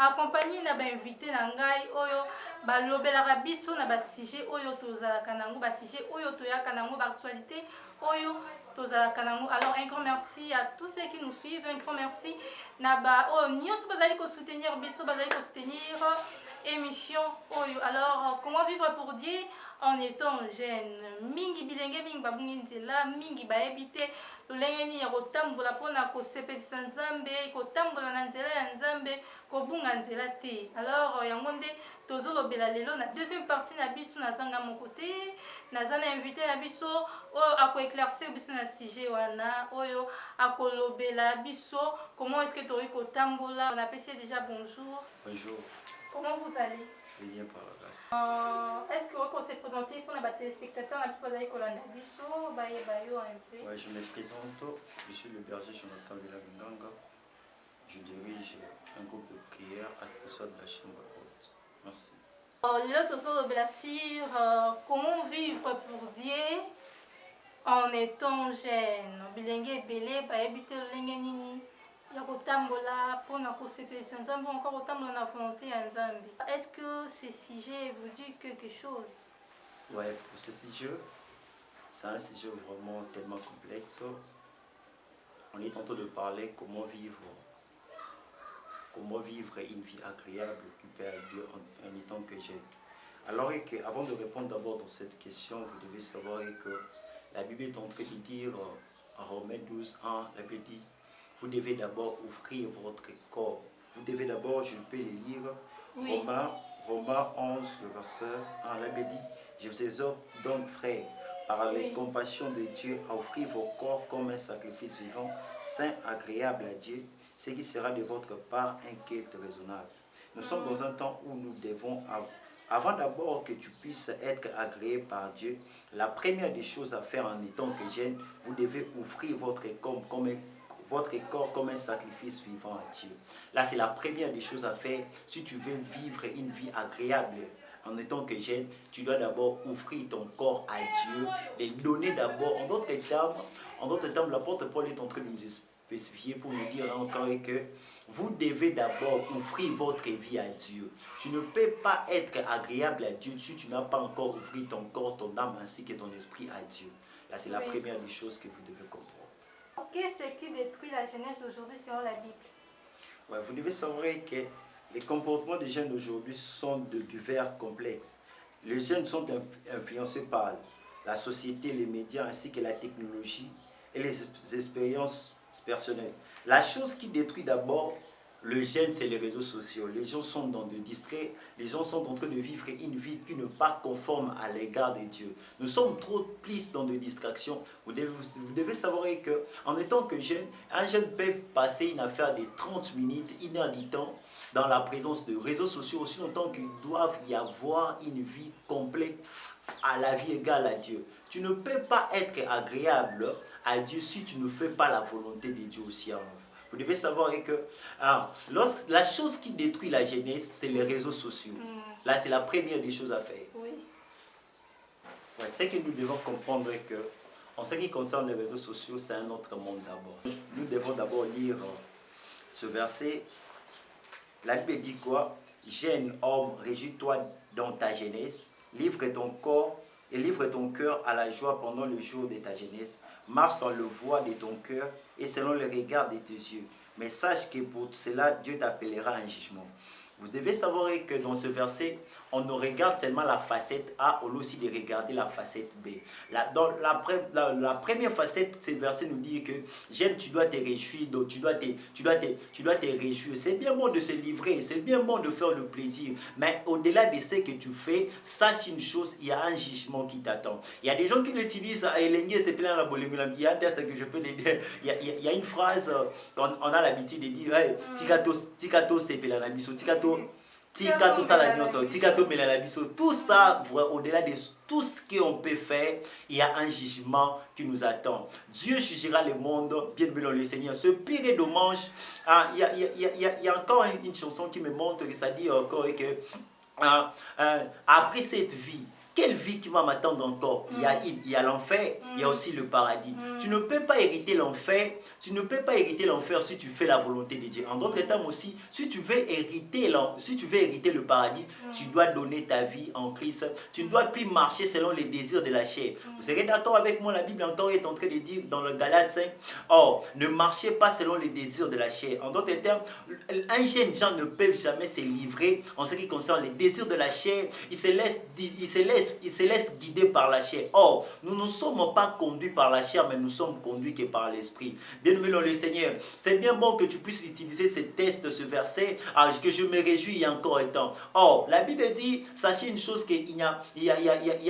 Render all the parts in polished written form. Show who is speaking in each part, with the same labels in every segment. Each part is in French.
Speaker 1: accompagné na bainvité na ngai oyo balobelaka biso na basujet oyo tozalaka nango basujet oyo toyaka nango baactualité oyo tozalaka nango. Alors un grand merci à tous ceux qui nous suivent, un grand merci na ba oyo nyonso bazali ko soutenir biso, bazali ko soutenir émission oyo. Alors comment vivre pour Dieu en étant jeune? Mingi bilenge mingi babungi nzela, mingi baebite lolenge nini ya kotambola mpona kosepelisa nzambe, kotambola na nzela ya nzambe, kobunga nzela te. Alors yango nde tozolobela lelo na deuxième partie na biso nazanga mon côté naza na invité na biso oyo akoéclaircir biso na sujet wana oyo akolobela biso comment est-ce que toyi kotambola. On appelle déjà bonjour.
Speaker 2: Bonjour.
Speaker 1: Comment vous allez?
Speaker 2: Je vais bien par la grâce.
Speaker 1: Est-ce que vous s'est présenté pour les téléspectateurs un peu?
Speaker 2: Ouais, je me présente. Je suis le berger Jonathan Vilaganga. Je dirige un groupe de prière à l'atmosphère de la chambre haute. Merci.
Speaker 1: Comment vivre pour Dieu en étant jeune? Bilingue belé ba habiter lenge nini ya kotambola pona kosepelisa nzambe encore kotambola na volonté ya nzambe. Est-ce que ce sujet vous dit quelque chose?
Speaker 2: Ouais, pour ce sujet, c'est un sujet vraiment tellement complexe. On est en train de parler comment vivre une vie agréable, occupée à Dieu en étant que jeune. Alors avant de répondre d'abord dans cette question, vous devez savoir que la Bible est en train de dire en Romains 12, 1, la Bible dit, vous devez d'abord offrir votre corps. Vous devez d'abord, je peux le lire, oui. Romains 11, le verset 1, la Bible dit, je vous exhorte donc frères, par les compassions de Dieu, à offrir vos corps comme un sacrifice vivant, saint, agréable à Dieu, ce qui sera de votre part un culte raisonnable. Nous sommes dans un temps où nous devons, avant d'abord que tu puisses être agréé par Dieu, la première des choses à faire en étant que jeune, vous devez offrir votre corps comme un sacrifice vivant à Dieu. Là, c'est la première des choses à faire. Si tu veux vivre une vie agréable en étant que jeune, tu dois d'abord offrir ton corps à Dieu, et donner d'abord, en d'autres termes, l'apôtre Paul est en train de nous spécifier pour nous dire encore que vous devez d'abord offrir votre vie à Dieu. Tu ne peux pas être agréable à Dieu si tu n'as pas encore offert ton corps, ton âme ainsi que ton esprit à Dieu. Là, c'est la première des choses que vous devez comprendre.
Speaker 1: Qu'est-ce qui détruit la jeunesse d'aujourd'hui selon la Bible?
Speaker 2: Ouais, vous devez savoir que les comportements des jeunes d'aujourd'hui sont de divers complexes. Les jeunes sont influencés par la société, les médias ainsi que la technologie et les expériences personnelles. La chose qui détruit d'abord le jeune, c'est les réseaux sociaux. Les gens sont dans des distraits, les gens sont en train de vivre une vie qui n'est pas conforme à l'égard de Dieu. Nous sommes trop plus dans des distractions. Vous devez savoir qu'en étant que jeune, un jeune peut passer une affaire de 30 minutes, 1 heure du temps dans la présence de réseaux sociaux aussi longtemps qu'ils doivent y avoir une vie complète à la vie égale à Dieu. Tu ne peux pas être agréable à Dieu si tu ne fais pas la volonté de Dieu aussi en vous. Vous devez savoir que la chose qui détruit la jeunesse, c'est les réseaux sociaux. Là, c'est la première des choses à faire.
Speaker 1: Oui.
Speaker 2: Ouais, c'est que nous devons comprendre que, en ce qui concerne les réseaux sociaux, c'est un autre monde d'abord. Nous devons d'abord lire ce verset. La Bible dit quoi? Jeune homme, réjouis-toi dans ta jeunesse, livre ton corps et livre ton cœur à la joie pendant le jour de ta jeunesse. Marche dans le voie de ton cœur et selon le regard de tes yeux. Mais sache que pour cela, Dieu t'appellera à un jugement. Vous devez savoir que dans ce verset, on ne regarde seulement la facette A, au lieu aussi de regarder la facette B. Dans la première facette, ce verset nous dit que jeune, tu dois te réjouir, donc tu dois te réjouir. C'est bien bon de se livrer, c'est bien bon de faire le plaisir. Mais au-delà de ce que tu fais, sache une chose, il y a un jugement qui t'attend. Il y a des gens qui l'utilisent à Elengue, c'est plein la bolémie. Il y a un test que je peux te dire. Il y a une phrase qu'on a l'habitude de dire, hey, Tikato c'est plein la biso, Tikato. tika tout ça la nyonso, tika to mela la biso. Tout ça, au-delà de tout ce qu'on peut faire, il y a un jugement qui nous attend. Dieu jugera le monde, bien aimé dans le Seigneur. Ce pire et dommage, il y a encore une chanson qui me montre que ça dit encore que après cette vie, quelle vie qui va m'attendre encore? Il y a l'enfer, il y a aussi le paradis. Tu ne peux pas hériter l'enfer, tu ne peux pas hériter l'enfer si tu fais la volonté de Dieu. En d'autres termes aussi, si tu veux hériter le paradis, tu dois donner ta vie en Christ. Tu ne dois plus marcher selon les désirs de la chair. Vous serez d'accord avec moi, la Bible encore est en train de dire dans le Galates 5, or, ne marchez pas selon les désirs de la chair. En d'autres termes, un jeune gens ne peut jamais se livrer en ce qui concerne les désirs de la chair. Il se laisse guider par la chair. Or, nous ne sommes pas conduits par la chair, mais nous sommes conduits que par l'esprit. Bien-aimé dans le Seigneur, c'est bien bon que tu puisses utiliser ce texte, ce verset, que je me réjouis il y a encore un temps. Or, la Bible dit, sachez une chose, qu'il y a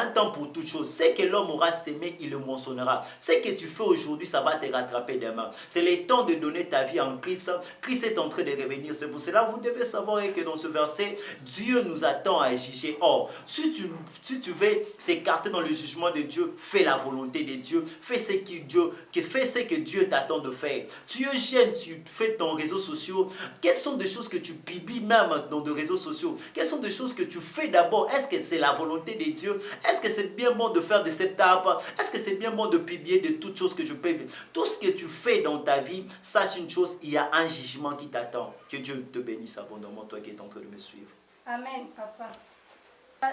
Speaker 2: un temps pour toute chose. C'est que l'homme aura sémé, il le moissonnera. Ce que tu fais aujourd'hui, ça va te rattraper demain. C'est le temps de donner ta vie en Christ. Christ est en train de revenir. C'est pour cela que vous devez savoir que dans ce verset, Dieu nous attend à juger. Or, si tu veux s'écarter dans le jugement de Dieu, fais la volonté de Dieu, fais ce que Dieu t'attend de faire. Tu es jeune, tu fais ton réseau social. Quelles sont des choses que tu publies même dans des réseaux sociaux? Quelles sont des choses que tu fais d'abord? Est-ce que c'est la volonté de Dieu? Est-ce que c'est bien bon de faire de cette étape? Est-ce que c'est bien bon de publier de toutes choses que je peux? Tout ce que tu fais dans ta vie, sache une chose, il y a un jugement qui t'attend. Que Dieu te bénisse abondamment, toi qui es en train de me suivre.
Speaker 1: Amen, papa.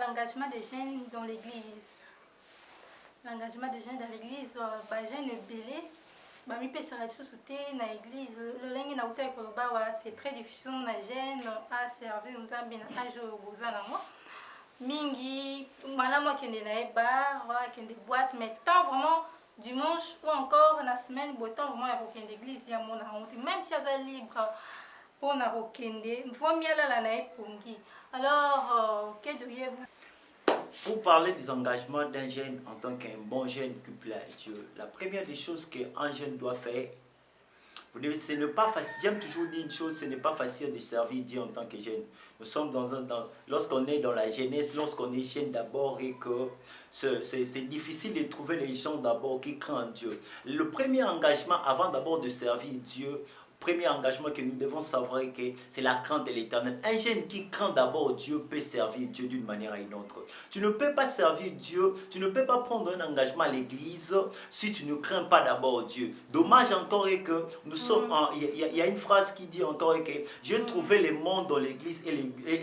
Speaker 1: L'engagement des jeunes dans l'église. L'engagement des jeunes dans l'église, les jeunes belés, bami pesara lisusu te na église. Lolenge na utai koloba wa c'est très difficile na jeune à servir nzambe na age boza na moi. Mingi malamu akende na bar, akende boîte, mais tant vraiment dimanche ou encore la semaine, bon temps vraiment ya kokende église ya mona honte. Même si aza libre pour na kokende, faut mieux la na epongi. Alors, que diriez-vous?
Speaker 2: Pour parler des engagements d'un jeune en tant qu'un bon jeune qui plaît à Dieu, la première des choses qu'un jeune doit faire, ce n'est pas facile. J'aime toujours dire une chose, ce n'est pas facile de servir Dieu en tant que jeune. Nous sommes lorsqu'on est dans la jeunesse, lorsqu'on est jeune d'abord et que c'est difficile de trouver les gens d'abord qui craignent Dieu. Le premier engagement avant d'abord de servir Dieu, premier engagement que nous devons savoir que c'est la crainte de l'Éternel. Un jeune qui craint d'abord Dieu peut servir Dieu d'une manière à une autre. Tu ne peux pas servir Dieu, tu ne peux pas prendre un engagement à l'église si tu ne crains pas d'abord Dieu. Dommage encore est que nous sommes il y a une phrase qui dit encore que j'ai trouvé le monde dans l'église et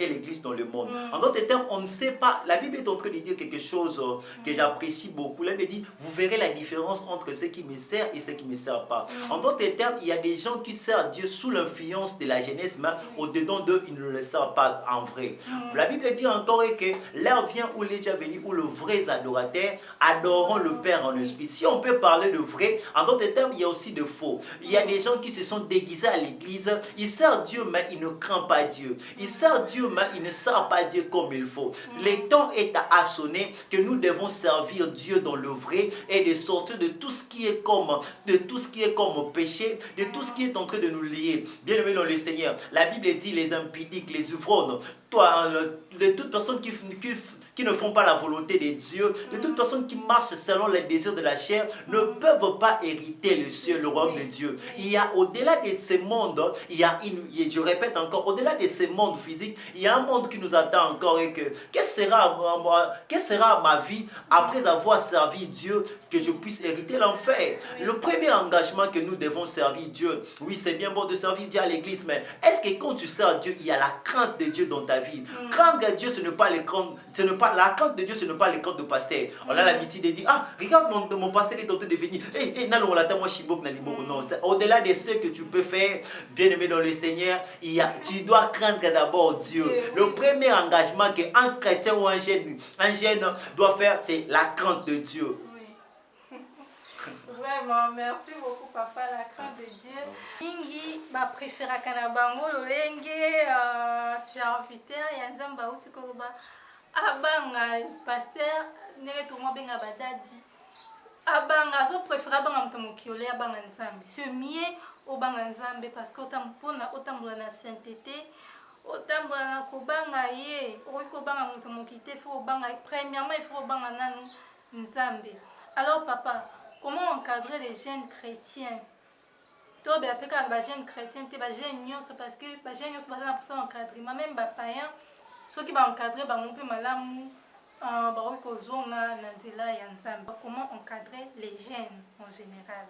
Speaker 2: l'église dans le monde. En d'autres termes, on ne sait pas. La Bible est en train de dire quelque chose que j'apprécie beaucoup. La Bible dit, vous verrez la différence entre ce qui me sert et ce qui ne me sert pas. En d'autres termes, il y a des gens qui servent Dieu sous l'influence de la jeunesse, mais au-dedans d'eux, ils ne le servent pas en vrai. La Bible dit encore que l'heure vient où les déjà venus, où les vrais adorateurs adoreront le Père en esprit. Si on peut parler de vrai, en d'autres termes, il y a aussi de faux. Il y a des gens qui se sont déguisés à l'église, ils servent Dieu, mais ils ne craignent pas Dieu. Ils servent Dieu, mais ils ne servent pas Dieu comme il faut. Le temps est à sonner que nous devons servir Dieu dans le vrai et de sortir de tout ce qui est comme péché, de tout ce qui est en train de nous lier. Bien-aimés dans le Seigneur, la Bible dit les impudiques, les ivrognes, de toute personne qui ne font pas la volonté de Dieu, de toute personne qui marche selon les désirs de la chair, ne peuvent pas hériter le ciel, le royaume de Dieu. Il y a au-delà de ce monde, je répète encore, au-delà de ce monde physique, il y a un monde qui nous attend encore et quelle sera ma vie après avoir servi Dieu, que je puisse hériter l'enfer. Le premier engagement que nous devons servir Dieu, oui, c'est bien bon de servir Dieu à l'église, mais est-ce que quand tu sers Dieu, il y a la crainte de Dieu dans ta vie? Craindre Dieu, ce n'est pas la crainte de Dieu, ce n'est pas les craintes de pasteur. On a l'habitude de dire, ah, regarde mon pasteur est en train de venir. Non, au-delà de ce que tu peux faire, bien-aimé dans le Seigneur, tu dois craindre d'abord Dieu. Le premier engagement qu'un chrétien ou un jeune doit faire, c'est la crainte de Dieu.
Speaker 1: Vraiment, merci beaucoup papa, la crainte de Dieu. Ingi ba préféra kana bango lolenge serviteur ya nzamba uti ko ba abanga pasteur nele to mo benga badadi. Abanga zo préféra banga mtomokiole abanga nzambe. C'est mieux au banga nzambe parce que otambola na sainteté, otambola na kobanga ye okoki kobanga moto moki te faut obanga premièrement il faut obanga nanu nzambe. Alors papa, comment encadrer les jeunes chrétiens? To be apeka ba jeunes chrétiens te ba jeunes nyonso parce que ba jeunes nyonso baza na posa encadrement même ba païen soki ba encadrer bango mpe malamu bakoki kozonga na nzela ya nzambe. Comment encadrer les jeunes en général?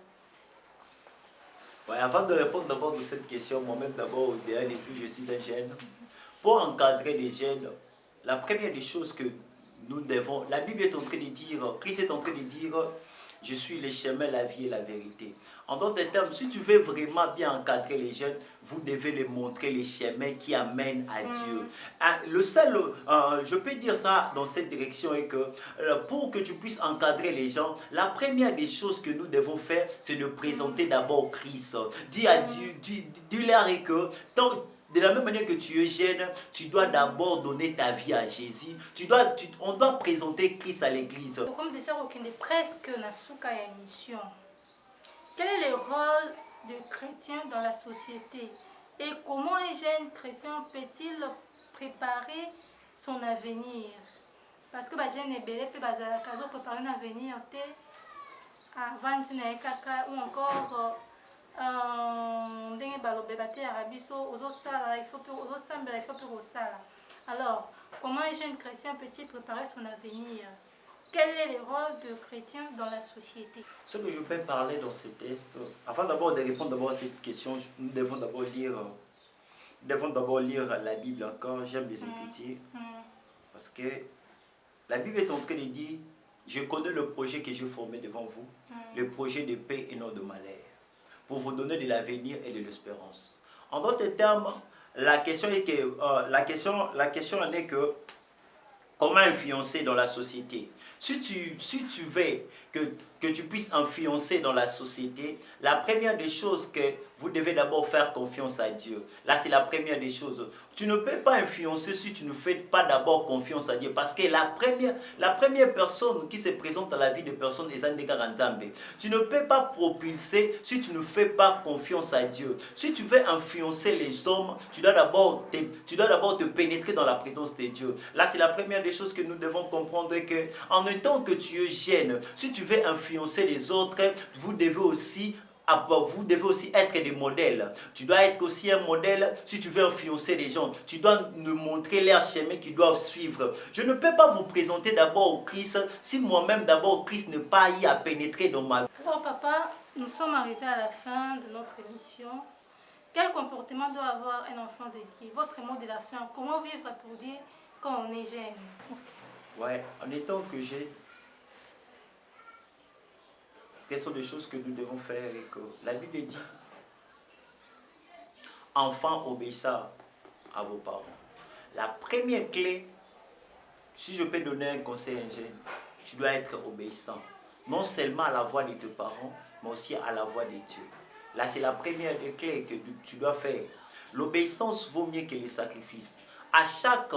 Speaker 2: Ouais, avant de répondre d'abord de cette question, moi-même d'abord, au-delà de tout, je suis un jeune. Pour encadrer les jeunes, la première des choses que nous devons, la Bible est en train de dire, Christ est en train de dire, je suis le chemin, la vie et la vérité. En d'autres termes, si tu veux vraiment bien encadrer les jeunes, vous devez les montrer les chemins qui amènent à Dieu. Le seul, je peux dire ça dans cette direction, est que pour que tu puisses encadrer les gens, la première des choses que nous devons faire, c'est de présenter d'abord Christ. Dis à Dieu, dis-leur que de la même manière que tu es jeune, tu dois d'abord donner ta vie à Jésus. On doit présenter Christ à l'église.
Speaker 1: Comme déjà, on est presque dans la mission. Quel est le rôle du chrétien dans la société? Et comment un jeune chrétien peut-il préparer son avenir? Parce que les jeunes sont préparer un avenir avant ou encore alors, comment un jeune chrétien peut-il préparer son avenir? Quel est le rôle du chrétien dans la société?
Speaker 2: Ce que je peux parler dans ce texte, avant d'abord de répondre à cette question, nous devons d'abord lire la Bible encore. J'aime les Écritures parce que la Bible est en train de dire, je connais le projet que j'ai formé devant vous, le projet de paix et non de malheur, pour vous donner de l'avenir et de l'espérance. En d'autres termes, la question est que la question en est que comment influencer dans la société. Si tu veux que tu puisses influencer dans la société, la première des choses que vous devez d'abord faire confiance à Dieu. Là, c'est la première des choses. Tu ne peux pas influencer si tu ne fais pas d'abord confiance à Dieu. Parce que la première personne qui se présente dans la vie de personne est Zandeka Nzambe. Tu ne peux pas propulser si tu ne fais pas confiance à Dieu. Si tu veux influencer les hommes, tu dois d'abord te pénétrer dans la présence de Dieu. Là, c'est la première des choses que nous devons comprendre, que en étant que tu es jeune, si tu veux influencer les autres, vous devez aussi être des modèles. Tu dois être aussi un modèle si tu veux influencer les gens. Tu dois nous montrer leur chemin qu'ils doivent suivre. Je ne peux pas vous présenter d'abord au Christ si moi-même d'abord Christ n'est pas y à pénétrer dans ma vie.
Speaker 1: Alors papa, nous sommes arrivés à la fin de notre émission. Quel comportement doit avoir un enfant de Dieu? Votre mot de la fin, comment vivre pour dire quand on est jeune?
Speaker 2: Ouais, en étant que jeune, quelles sont les choses que nous devons faire et que la Bible dit, enfants, obéissez à vos parents. La première clé, si je peux donner un conseil à un jeune, tu dois être obéissant. Non seulement à la voix de tes parents, mais aussi à la voix de Dieu. Là, c'est la première des clés que tu dois faire. L'obéissance vaut mieux que les sacrifices. À chaque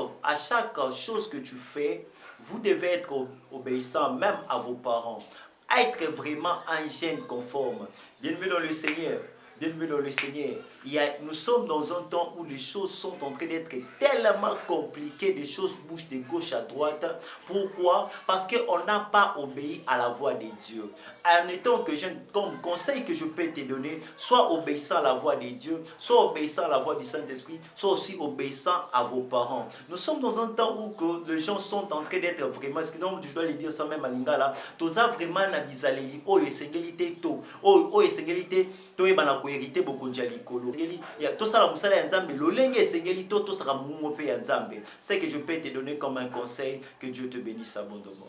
Speaker 2: chose que tu fais, vous devez être obéissant même à vos parents. Être vraiment un jeune conforme. Bien-aimé dans le Seigneur. Bien-aimé dans le Seigneur. Nous sommes dans un temps où les choses sont en train d'être tellement compliquées, des choses bougent de gauche à droite. Pourquoi? Parce qu'on n'a pas obéi à la voix de Dieu. En étant que jeune, comme conseil que je peux te donner, soit obéissant à la voix de Dieu, soit obéissant à la voix du Saint-Esprit, soit aussi obéissant à vos parents. Nous sommes dans un temps où que les gens sont en train d'être vraiment, excusez-moi, je dois le dire ça même à Lingala, tous a vraiment na bizaleli, oh esengélité to, oh esengélité to ebana ko hérité bokonja likolo. Ya to sala musala ya Nzambe, lolenge esengeli to sala mumo pe ya Nzambe. C'est que je peux te donner comme un conseil, que Dieu te bénisse abondamment.